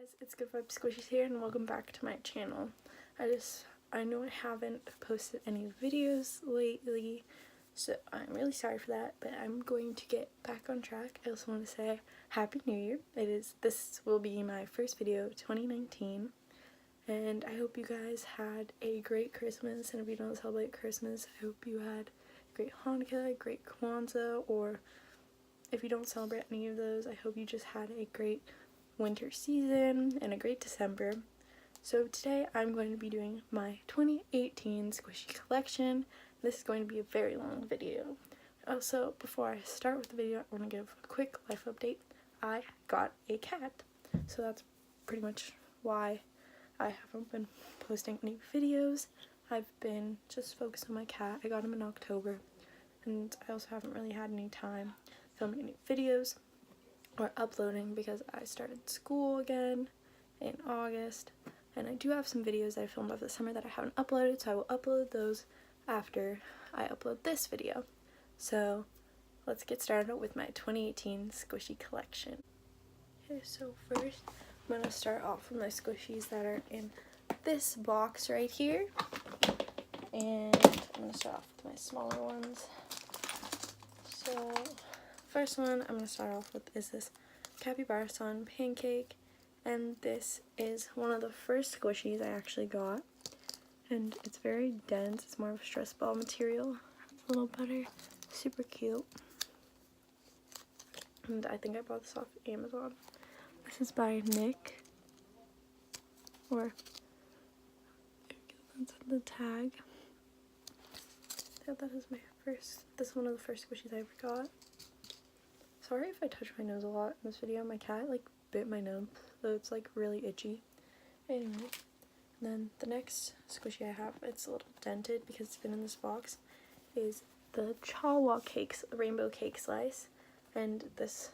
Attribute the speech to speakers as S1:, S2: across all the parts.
S1: guys, it's Good Vibes Squishies here and welcome back to my channel. I know I haven't posted any videos lately, so I'm really sorry for that, but I'm going to get back on track. I also want to say Happy New Year. This will be my first video of 2019, and I hope you guys had a great Christmas, and if you don't celebrate Christmas, I hope you had a great Hanukkah, great Kwanzaa, or if you don't celebrate any of those, I hope you just had a great winter season and a great December. So today I'm going to be doing my 2018 squishy collection. This is going to be a very long video. Also, before I start with the video, I want to give a quick life update. I got a cat, so that's pretty much why I haven't been posting any videos. I've been just focused on my cat. I got him in October, and I also haven't really had any time filming any videos or uploading because I started school again in August, and I do have some videos that I filmed over the summer that I haven't uploaded, so I will upload those after I upload this video. So let's get started with my 2018 squishy collection. Okay, so first I'm going to start off with my squishies that are in this box right here, and I'm going to start off with my smaller ones. So first one I'm going to start off with is this Capybara Sun pancake, and this is one of the first squishies I actually got, and it's very dense. It's more of a stress ball material. It's a little better. Super cute. And I think I bought this off Amazon. This is by Nick, or that's the tag. Yeah, that is this is one of the first squishies I ever got. Sorry if I touch my nose a lot in this video. My cat like bit my nose, so it's like really itchy. Anyway, and then the next squishy I have, it's a little dented because it's been in this box, is the Chawa cakes, rainbow cake slice, and this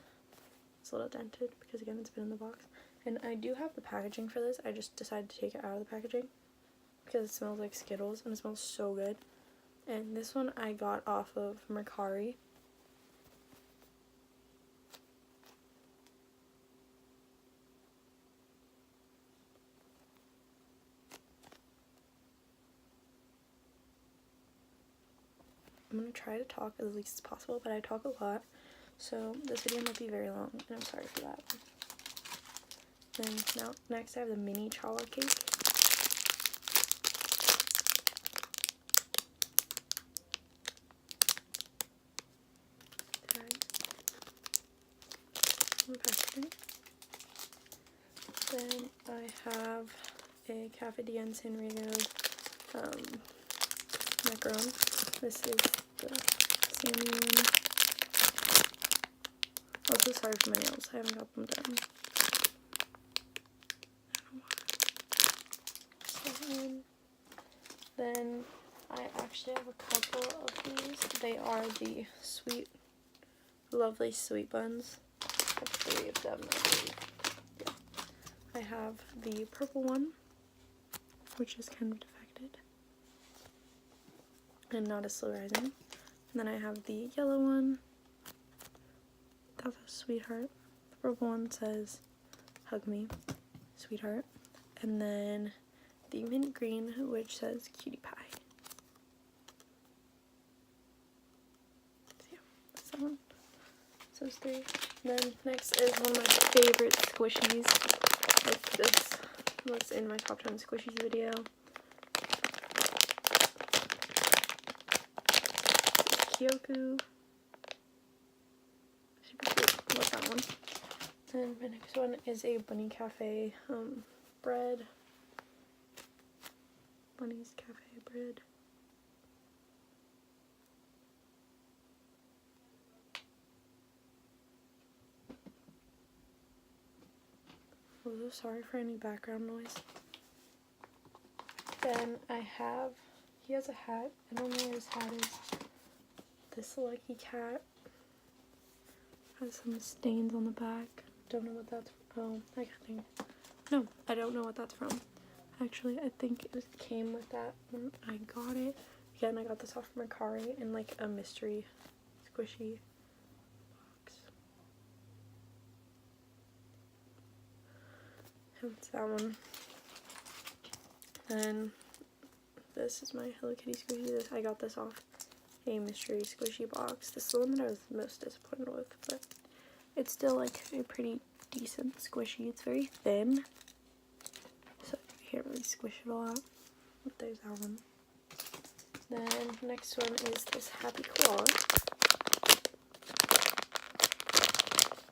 S1: is a little dented because again it's been in the box. And I do have the packaging for this. I just decided to take it out of the packaging because it smells like Skittles and it smells so good. And this one I got off of Mercari. I'm going to try to talk as least as possible, but I talk a lot, so this video might be very long, and I'm sorry for that. Then next I have the mini Chawa cake. Then I have a Cafe Dien Sanrigo macaron. This is the Sammy one. Also, sorry for my nails. I haven't got them done. Then I actually have a couple of these. They are the lovely sweet buns. I have 3 of them, I believe. Yeah. I have the purple one, which is kind of defected and not as slow rising. And then I have the yellow one. That's a sweetheart. The purple one says hug me, sweetheart. And then the mint green, which says cutie pie. So yeah, that's that one. So those 3. Then next is one of my favorite squishies. Like this was in my top 10 squishies video. Kyoku. Super cute. Love that one. And my next one is a Bunny Cafe bread. Bunny's Cafe bread. I'm so sorry for any background noise. Then he has a hat. I don't know what his hat is. This lucky cat has some stains on the back. Don't know what that's from. Oh, I think. No, I don't know what that's from. Actually, I think it came with that when I got it. Again, I got this off Mercari in like a mystery squishy box. That's that one. Then this is my Hello Kitty squishy. I got this off a mystery squishy box. This is the one that I was most disappointed with, but it's still like a pretty decent squishy. It's very thin, so you can't really squish it a lot. But there's that one. Then the next one is this Happy Claw.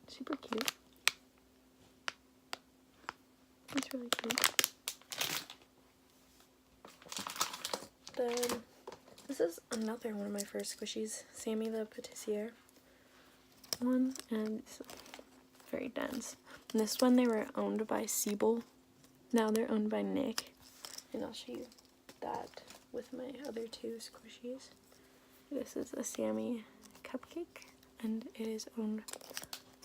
S1: Super cute. It's really cute. Then this is another one of my first squishies, Sammy the Patissier one, and it's very dense. And this one they were owned by Siebel. Now they're owned by Nick, and I'll show you that with my other two squishies. This is a Sammy cupcake, and it is owned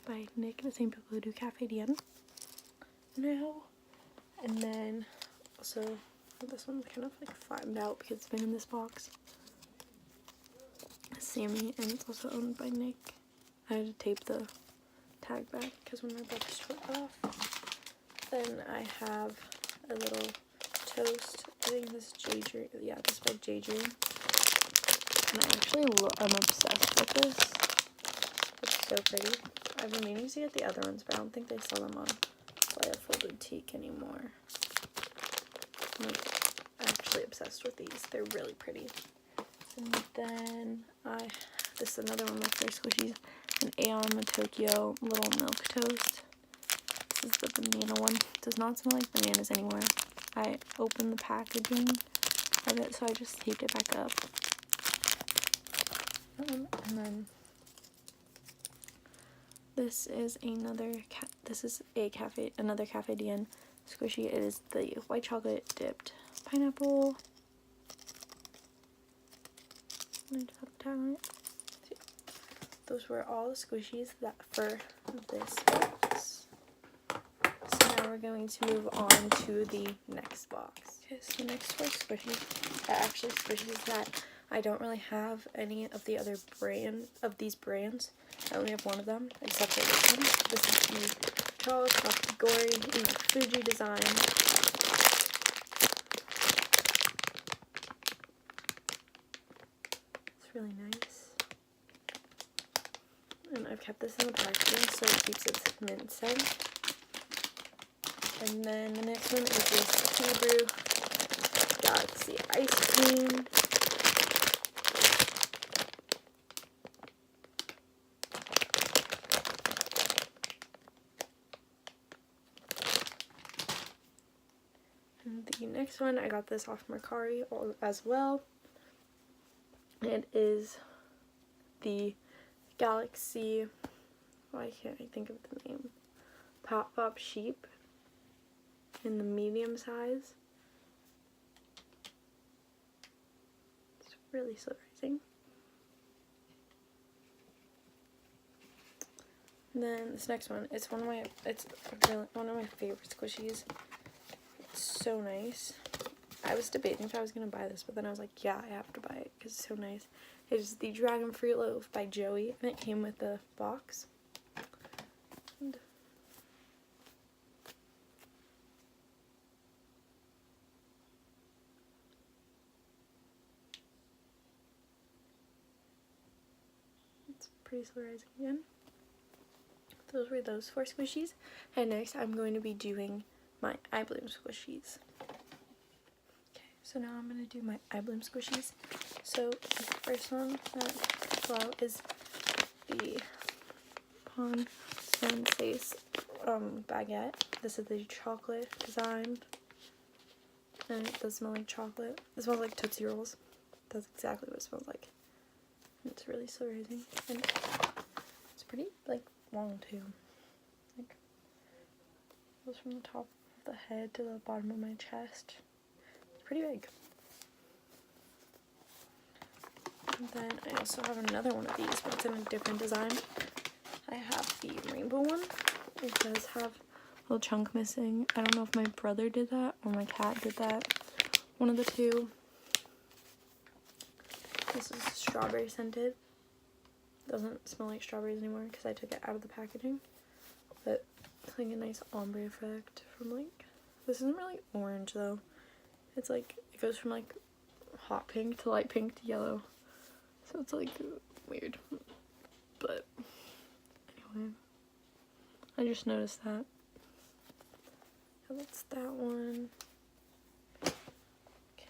S1: by Nick, the same people who do Cafe Dien now. And then also this one's kind of like flattened out because it's been in this box. Sammy, and it's also owned by Nick. I had to tape the tag back because when my brother tore it off. Then I have a little toast. I think this is J Dream. Yeah, this is by J Dream. And I'm obsessed with this. It's so pretty. I've been meaning to get the other ones, but I don't think they sell them on Playa Folded Teak anymore. I'm actually obsessed with these. They're really pretty. And then this is another one of my first squishies, an Alma Tokyo little milk toast. This is the banana one. It does not smell like bananas anymore. I opened the packaging of it, so I just taped it back up. And then this is another Cafe Dien squishy. It is the white chocolate dipped pineapple. I just have a tag on it. Those were all the squishies that for this box. So now we're going to move on to the next box. Okay, so the next four squishies are actually squishies that I don't really have any of the other these brands. I only have one of them, except for this one. This is the Chocolate Kakigori in the Fuji design. It's really nice. And I've kept this in the packaging so it keeps its mint scent. And then the next one is this Hebrew Galaxy ice cream. And the next one, I got this off Mercari as well. It is the Galaxy, why can't I think of the name? Pop Sheep in the medium size. It's really slow rising. And then this next one, it's one of my favorite squishies. It's so nice. I was debating if I was gonna buy this, but then I was like, yeah, I have to buy it because it's so nice. It is the Dragon Fruit Loaf by Joey, and it came with the box. And it's pretty slow rising again. Those were those four squishies, and next I'm going to be doing my eye bloom squishies. So now I'm going to do my eye bloom squishies. So the first one that I pull out is the Pond and Face baguette. This is the chocolate design, and it does smell like chocolate. It smells like Tootsie Rolls. That's exactly what it smells like. And it's really slow rising, and it's pretty like long too. Like it goes from the top of the head to the bottom of my chest. Pretty big. And then I also have another one of these, but it's in a different design. I have the rainbow one. It does have a little chunk missing. I don't know if my brother did that or my cat did that. One of the two. This is strawberry scented. Doesn't smell like strawberries anymore because I took it out of the packaging. But it's like a nice ombre effect from like This isn't really orange though. It's like, it goes from like hot pink to light pink to yellow. So it's like weird. But anyway, I just noticed that. So that's that one.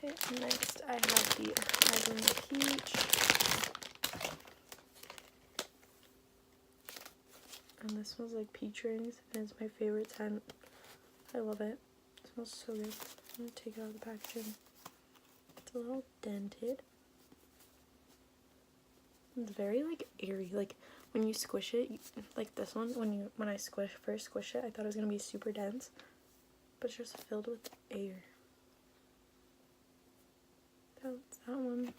S1: Okay, next I have the Bubblegum Peach. And this smells like peach rings, and it's my favorite scent. I love it. It smells so good. I'm gonna take it out of the packaging. It's a little dented. It's very like airy. Like when you squish it, like this one, when I first squish it, I thought it was gonna be super dense, but it's just filled with air. That's that one.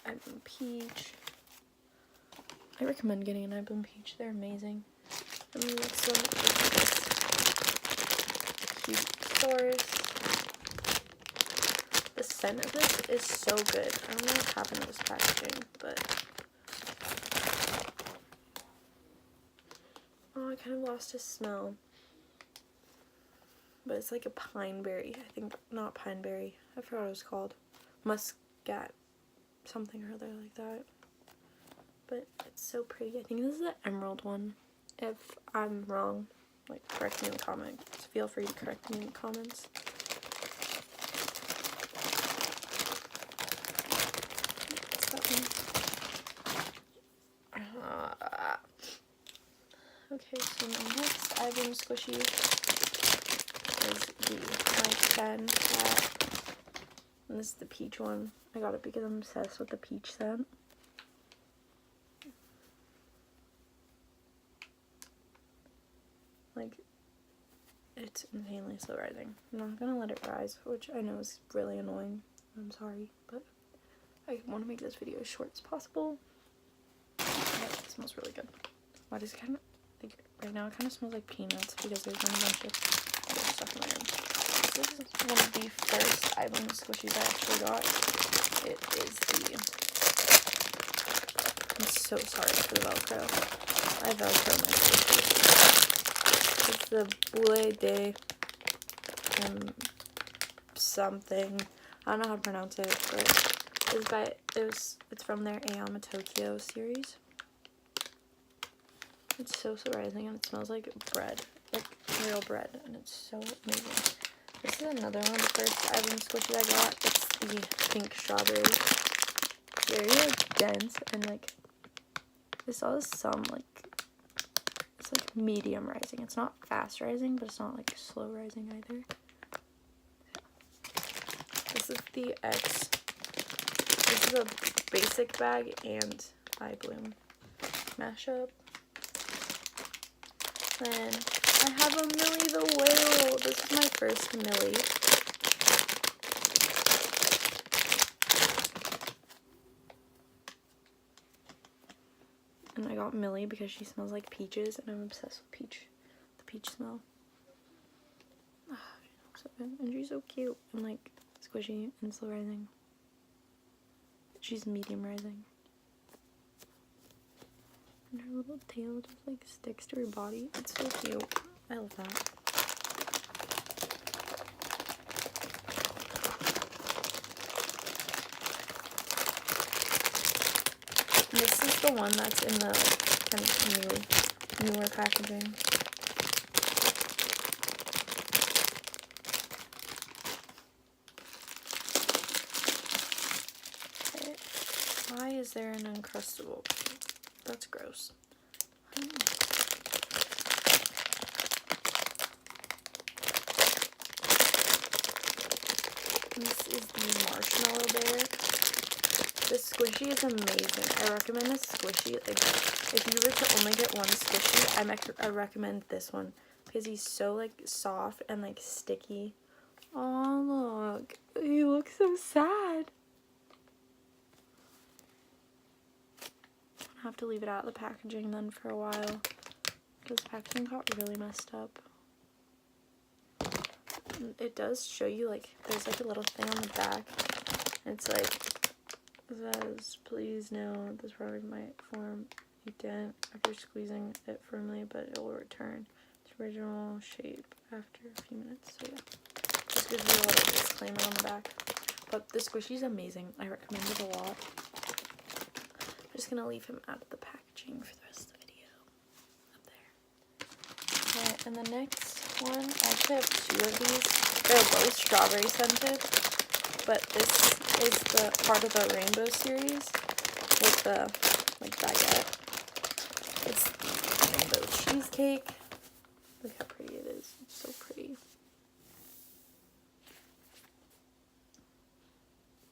S1: Bubblegum Peach. I recommend getting an Bubblegum Peach. They're amazing. And the next one is this cute forest. The scent of this is so good. I don't know what happened to this packaging, but oh, I kind of lost its smell. But it's like a pine berry. I think, not pine berry. I forgot what it was called. Muscat. Something or other like that. But it's so pretty. I think this is the emerald one. If I'm wrong, like, correct me in the comments. Feel free to correct me in the comments. What's that one? Okay, so my next Bubblegum squishy is the my 10 pack. And this is the peach one. I got it because I'm obsessed with the peach scent. Like, it's insanely slow rising. I'm not gonna let it rise, which I know is really annoying. I'm sorry, but I want to make this video as short as possible. Yeah, it smells really good. Why does it kind of, like, right now it kind of smells like peanuts because there's been a bunch of other stuff in my room. This is one of the first Bubblegum squishies I actually got. It is the, I'm so sorry for the Velcro. I Velcro my squishies. It's the Boule de something. I don't know how to pronounce it, but it's from their Alma Tokyo series. It's so surprising, and it smells like bread, like real bread, and it's so amazing. This is another one of the first Bubblegum squishies I got. It's the pink strawberry. It's very like dense, and like this has some like, it's like medium rising. It's not fast rising, but it's not like slow rising either. This is the X. This is a basic bag and Bubblegum mashup. Then I have a Millie the Whale. This is my first Millie. And I got Millie because she smells like peaches, and I'm obsessed with the peach smell. Oh, she smells so good, and she's so cute and like squishy and slow rising. She's medium rising. And her little tail just like sticks to her body. It's so cute. I love that. This is the one that's in the kind of newer packaging. Okay. Why is there an Uncrustable? That's gross. This is the Marshmallow Bear. This squishy is amazing. I recommend this squishy. Like, if you were to only get one squishy, I recommend this one because he's so like soft and like sticky. Oh look, he looks so sad. I have to leave it out of the packaging then for a while because the packaging got really messed up. It does show you like there's like a little thing on the back. It's like, it says, please know this product might form a dent after squeezing it firmly, but it will return to original shape after a few minutes. So yeah, just gives you a little disclaimer on the back. But the squishy is amazing. I recommend it a lot. I'm just gonna leave him out of the packaging for the rest of the video. Up there. Okay, and the next one, I actually have 2 of these. They're both strawberry scented, but this is the part of the rainbow series with the like baguette. It's rainbow cheesecake. Look how pretty it is. It's so pretty.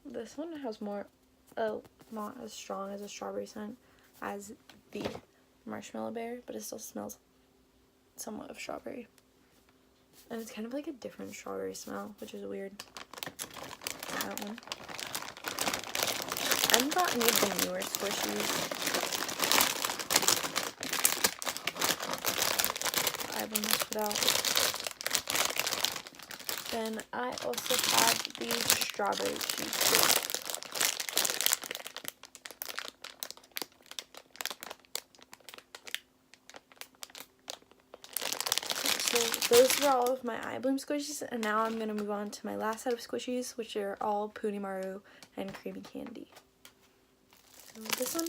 S1: This one has more, not as strong as a strawberry scent as the marshmallow bear, but it still smells somewhat of strawberry. And it's kind of like a different strawberry smell, which is weird. That one. I haven't got any of the newer squishies. I haven't messed it out. Then I also have the strawberry cheesecake. So those are all of my eye bloom squishies, and now I'm going to move on to my last set of squishies, which are all Punimaru and creamy candy. So this one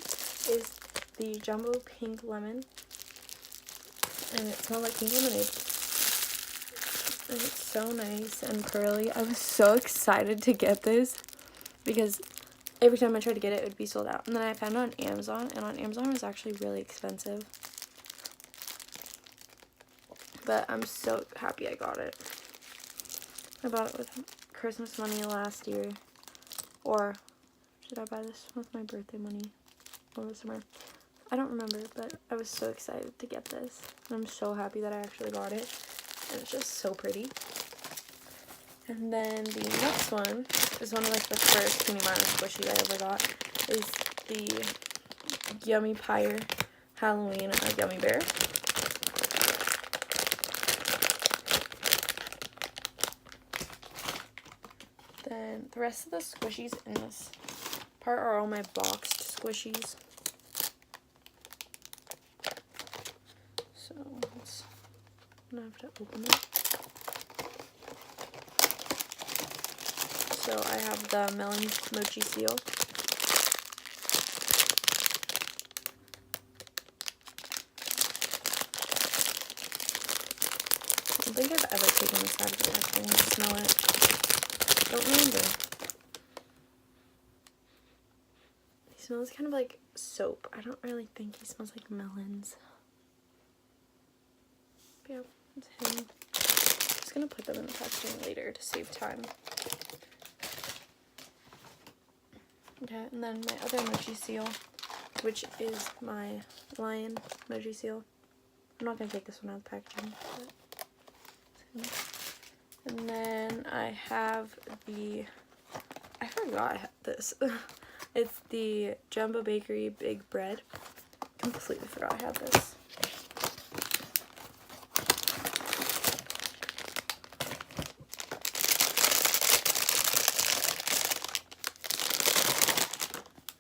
S1: is the jumbo pink lemon, and it smells like pink lemonade. And it's so nice and pearly. I was so excited to get this because every time I tried to get it, it would be sold out. And then I found it on Amazon, and on Amazon it was actually really expensive. But I'm so happy I got it. I bought it with Christmas money last year. Or did I buy this with my birthday money over the summer? I don't remember, but I was so excited to get this. And I'm so happy that I actually got it. And it's just so pretty. And then the next one is one of like the first Punimaru squishies I ever got. Is the Yummy Pyre Halloween Gummy Bear. Then the rest of the squishies in this part are all my boxed squishies. So I'm gonna have to open it. So I have the melon mochi seal. I don't think I've ever taken this out of the packaging to smell it. Don't remember. He smells kind of like soap. I don't really think he smells like melons. But yeah, it's him. I'm just gonna put them in the packaging later to save time. Okay, and then my other mochi seal, which is my lion mochi seal. I'm not gonna take this one out of the packaging. But and then I have the, I forgot I had this. It's the Jumbo Bakery Big Bread. Completely forgot I had this.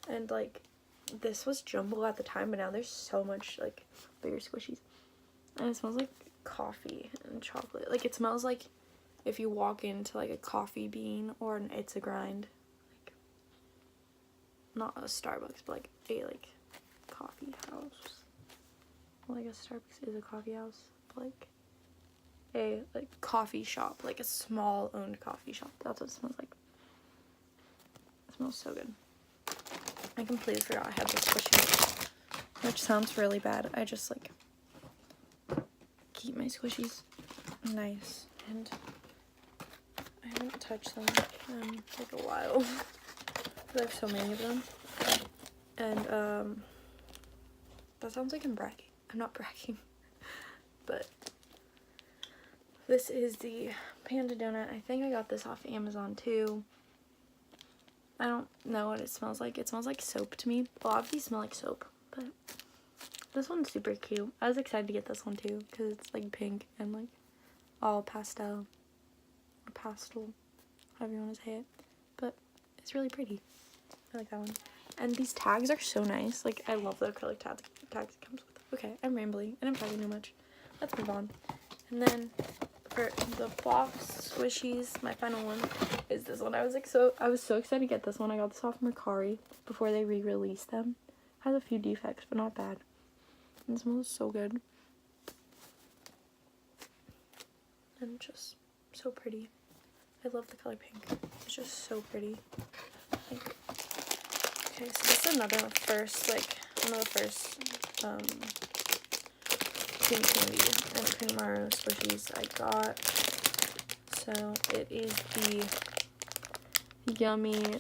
S1: And like, this was jumbo at the time, but now there's so much like bigger squishies. And it smells like coffee and chocolate. Like, it smells like if you walk into like a Coffee Bean or an It's a Grind, like not a Starbucks, but like a coffee house. Well, I guess Starbucks is a coffee house, but like a coffee shop, like a small owned coffee shop. That's what it smells like. It smells so good. I completely forgot I had this squishy, which sounds really bad. I just like keep my squishies nice, and I haven't touched them in like a while because I have so many of them. And that sounds like I'm bragging. I'm not bragging. But this is the panda donut. I think I got this off Amazon too. I don't know what it smells like. It smells like soap to me. A lot of these smell like soap, but this one's super cute. I was excited to get this one too because it's like pink and like all pastel or pastel, however you want to say it. But it's really pretty. I like that one. And these tags are so nice. Like, I love the acrylic tags it comes with. Okay, I'm rambling and I'm talking too much. Let's move on. And then for the box squishies, my final one is this one. I was so excited to get this one. I got this off Mercari before they re-released them. Has a few defects, but not bad. And it smells so good. And just so pretty. I love the color pink. It's just so pretty. Okay, so this is another one of the first cream candy and cream Mario squishies I got. So it is the Yummy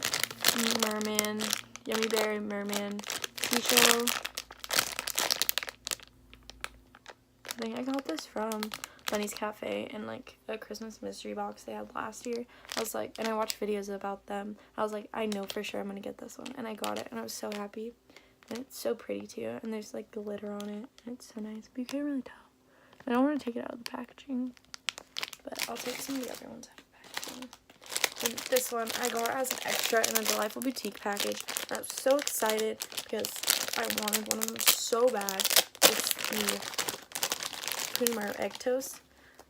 S1: Berry Merman seashell. I think I got this from Bunny's Cafe in like a Christmas mystery box they had last year. I was like, and I watched videos about them. I was like, I know for sure I'm gonna get this one, and I got it, and I was so happy. And it's so pretty too, and there's like glitter on it, and it's so nice, but you can't really tell. I don't want to take it out of the packaging, but I'll take some of the other ones out of the packaging. And this one I got as an extra in a Delightful Boutique package, and I was so excited because I wanted one of them so bad. It's the Cream Mario Egg Toast.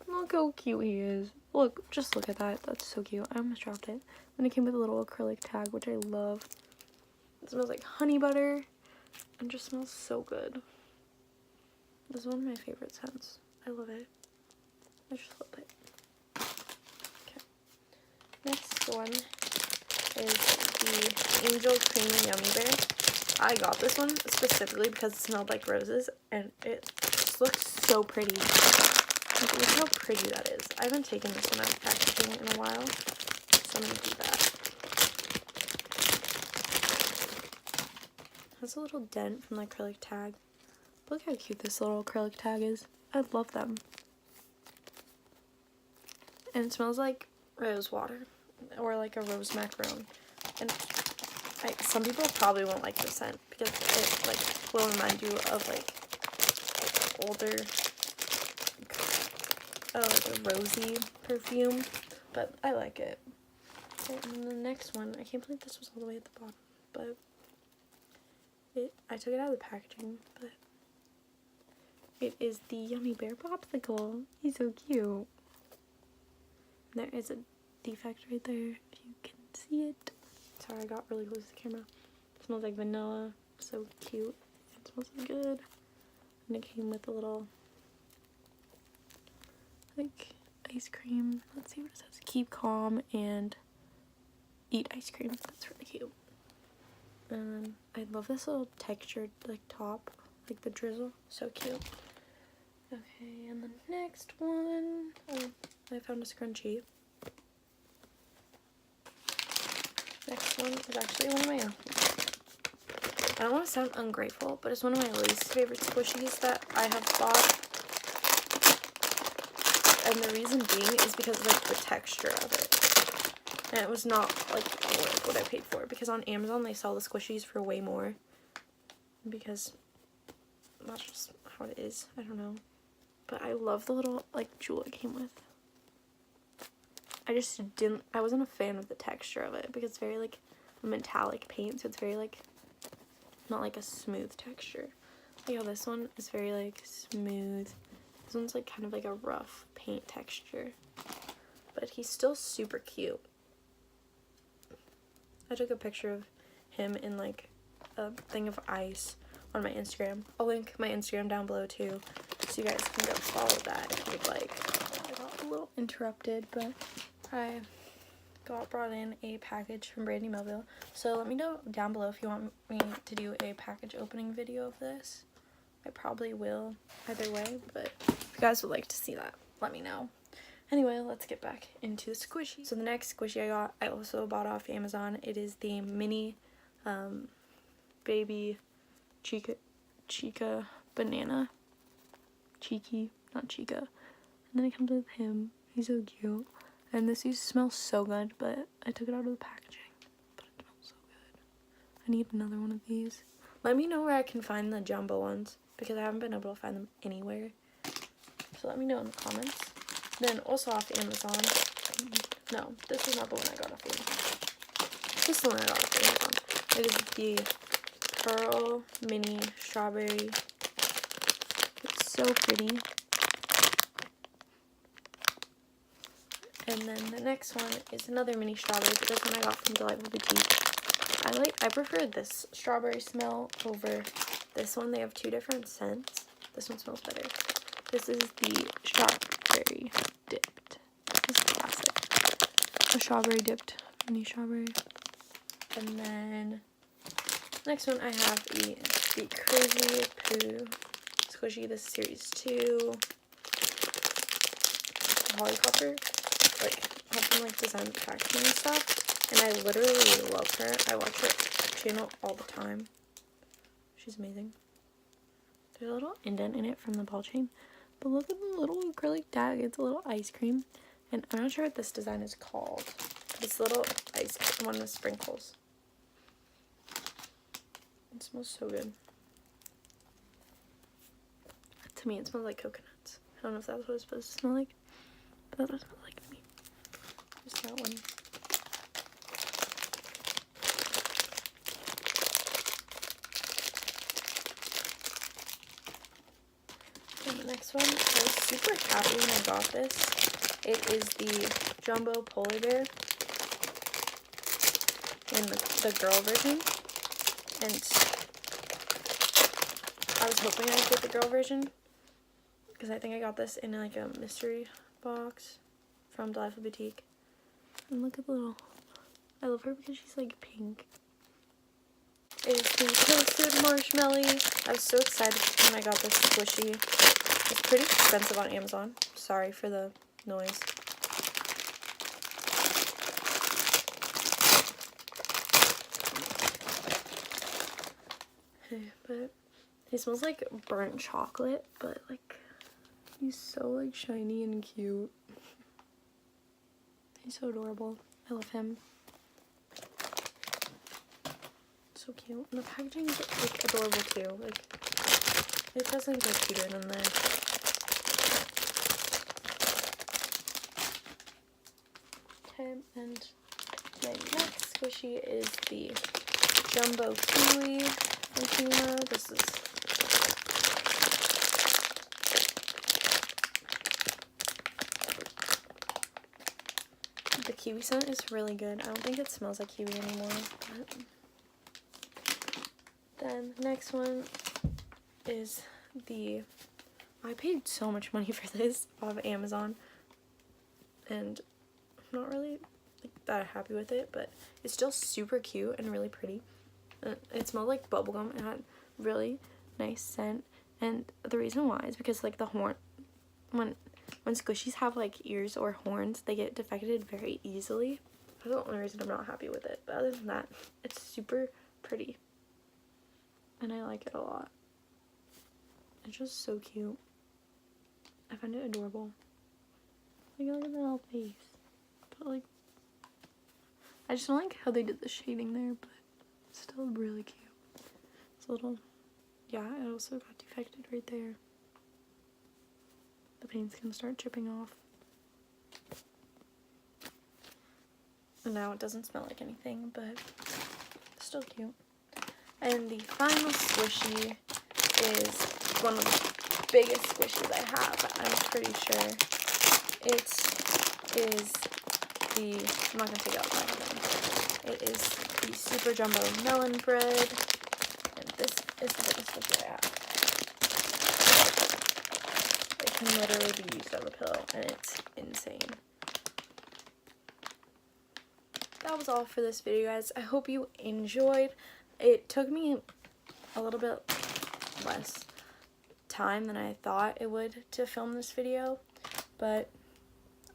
S1: Look how cute he is. Look, just look at that. That's so cute. I almost dropped it. And it came with a little acrylic tag, which I love. It smells like honey butter and just smells so good. This is one of my favorite scents. I love it. I just love it. Okay. Next one is the Angel Creamy Yummy Bear. I got this one specifically because it smelled like roses, and it just looks so pretty. Like, look how pretty that is. I haven't taken this one out of packaging in a while, so I'm going to do that. It has a little dent from the acrylic tag. Look how cute this little acrylic tag is. I love them. And it smells like rose water, or like a rose macaron. And some people probably won't like the scent because it like will remind you of like older, like a rosy perfume, but I like it. Okay, and then the next one, I can't believe this was all the way at the bottom, but I took it out of the packaging, but it is the Yummy Bear Popsicle. He's so cute. There is a defect right there, if you can see it. Sorry, I got really close to the camera. It smells like vanilla. So cute. It smells so good. And it came with a little, like, ice cream. Let's see what it says. Keep calm and eat ice cream. That's really cute. And I love this little textured, like, top. Like the drizzle. So cute. Okay, and the next one. Oh, I found a scrunchie. Next one is actually one of my, I don't want to sound ungrateful, but it's one of my least favorite squishies that I have bought. And the reason being is because of like the texture of it. And it was not like worth what I paid for, because on Amazon they sell the squishies for way more. Because that's just how it is. I don't know. But I love the little like jewel it came with. I wasn't a fan of the texture of it because it's very like a metallic paint, so it's very like not like a smooth texture. Like how this one is very like smooth. This one's like kind of like a rough paint texture. But he's still super cute. I took a picture of him in like a thing of ice on my Instagram. I'll link my Instagram down below too, so you guys can go follow that if you'd like. I got a little interrupted, but I brought in a package from Brandy Melville. So let me know down below if you want me to do a package opening video of this. I probably will either way, but if you guys would like to see that, let me know. Anyway, let's get back into the squishy. So the next squishy I got, I also bought off Amazon. It is the mini baby Chica banana. Cheeky, not Chica. And then it comes with him. He's so cute. And this used to smell so good, but I took it out of the packaging. But it smells so good. I need another one of these. Let me know where I can find the jumbo ones, because I haven't been able to find them anywhere. So let me know in the comments. Then also off Amazon. No, this is not the one I got off Amazon. This is the one I got off Amazon. It is the Pearl Mini Strawberry. It's so pretty. And then the next one is another mini strawberry, but this one I got from Delightful Boutique. I prefer this strawberry smell over this one. They have two different scents. This one smells better. This is the strawberry dipped. This is classic. A strawberry dipped mini strawberry. And then next one I have the Crazy Poo Squishy. This is series 2. Hollycopter. Like, help them like design the packaging and stuff. And I literally love her. I watch her channel all the time. She's amazing. There's a little indent in it from the ball chain. But look at the little acrylic tag. It's a little ice cream. And I'm not sure what this design is called. This little ice cream, one with sprinkles. It smells so good. To me, it smells like coconuts. I don't know if that's what it's supposed to smell like. But that's what it smells like to me. Just that one. And the next one, I was super happy when I got this. It is the Jumbo Polar Bear in the girl version. And I was hoping I'd get the girl version because I think I got this in like a mystery box from Delightful Boutique. And look at the little, I love her because she's like pink. It's the toasted marshmallow. I was so excited when I got this squishy. It's pretty expensive on Amazon. Sorry for the noise. But he smells like burnt chocolate, but like he's so like shiny and cute. He's so adorable. I love him. So cute. And the packaging is like adorable too. Like it doesn't get cuter than this. Okay, and my next squishy is the Jumbo Kiwi from Puma. This is the kiwi scent is really good. I don't think it smells like kiwi anymore. But then the next one is the, I paid so much money for this off of Amazon and I'm not really like that happy with it, but it's still super cute and really pretty. It smelled like bubblegum. It had really nice scent, and the reason why is because like the horn, when squishies have like ears or horns, they get defected very easily. That's the only reason I'm not happy with it, but other than that, it's super pretty and I like it a lot. It's just so cute. I find it adorable. Like, look at that little face. But like, I just don't like how they did the shading there, but it's still really cute. It's a little, yeah, it also got defected right there. The paint's gonna start chipping off. And now it doesn't smell like anything, but it's still cute. And the final squishy is one of the biggest squishies I have, I'm pretty sure. It is the, I'm not gonna take it out of my hand. It is the Super Jumbo Melon Bread, and this is the biggest squishy I have. It can literally be used as a pillow, and it's insane. That was all for this video, guys. I hope you enjoyed. It took me a little bit less time than I thought it would to film this video, but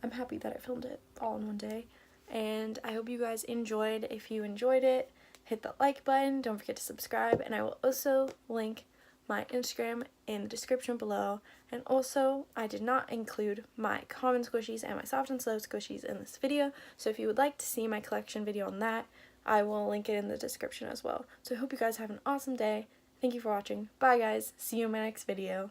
S1: I'm happy that I filmed it all in one day, and I hope you guys enjoyed. If you enjoyed it, hit the like button, don't forget to subscribe, and I will also link my Instagram in the description below. And also, I did not include my common squishies and my soft and slow squishies in this video, so if you would like to see my collection video on that, I will link it in the description as well. So I hope you guys have an awesome day. Thank you for watching. Bye guys. See you in my next video.